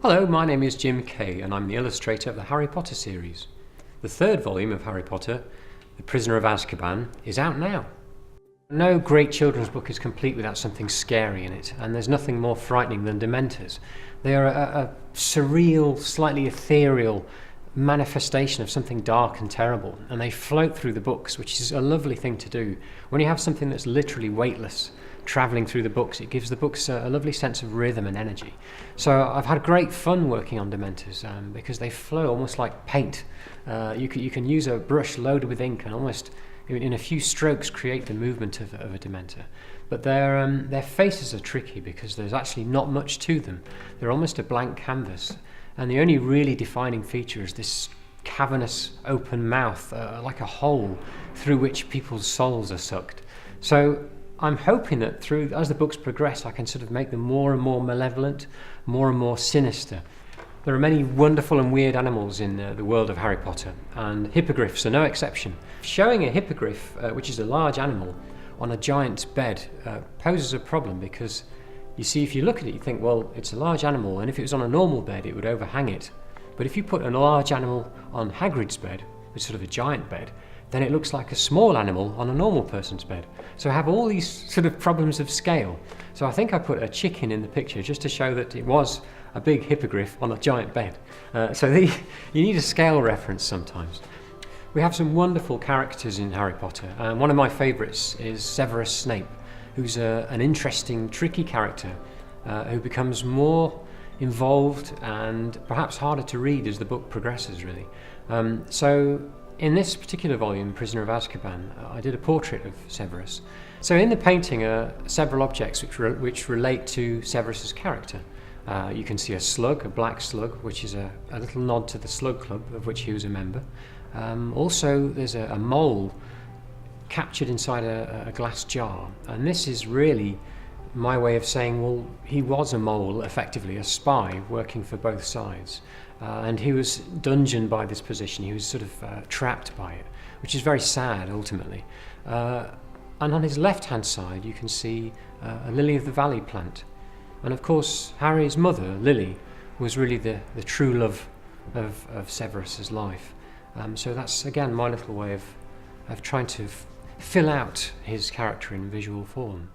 Hello, my name is Jim Kay and I'm the illustrator of the Harry Potter series. The third volume of Harry Potter, The Prisoner of Azkaban, is out now. No great children's book is complete without something scary in it, and there's nothing more frightening than Dementors. They are a surreal, slightly ethereal manifestation of something dark and terrible, and they float through the books, which is a lovely thing to do. When you have something that's literally weightless travelling through the books, it gives the books a lovely sense of rhythm and energy. So I've had great fun working on Dementors because they flow almost like paint. You can use a brush loaded with ink and almost in a few strokes create the movement of a Dementor. But their faces are tricky because there's actually not much to them. They're almost a blank canvas, and the only really defining feature is this cavernous open mouth, like a hole through which people's souls are sucked. So I'm hoping that as the books progress, I can sort of make them more and more malevolent, more and more sinister. There are many wonderful and weird animals in the world of Harry Potter, and hippogriffs are no exception. Showing a hippogriff, which is a large animal, on a giant's bed poses a problem because, you see, if you look at it, you think, well, it's a large animal, and if it was on a normal bed, it would overhang it. But if you put a large animal on Hagrid's bed, which is sort of a giant bed, then it looks like a small animal on a normal person's bed. So I have all these sort of problems of scale. So I think I put a chicken in the picture just to show that it was a big hippogriff on a giant bed. You need a scale reference sometimes. We have some wonderful characters in Harry Potter, and one of my favourites is Severus Snape, who's an interesting, tricky character who becomes more involved and perhaps harder to read as the book progresses, really. So in this particular volume, Prisoner of Azkaban, I did a portrait of Severus. So in the painting are several objects which relate to Severus's character. You can see a slug, a black slug, which is a little nod to the Slug Club, of which he was a member. Also, there's a mole captured inside a glass jar, and this is really my way of saying, well, he was a mole, effectively, a spy working for both sides. And he was dungeoned by this position. He was sort of trapped by it, which is very sad, ultimately. And on his left-hand side, you can see a lily-of-the-valley plant. And of course, Harry's mother, Lily, was really the true love of Severus's life. So that's, again, my little way of trying to fill out his character in visual form.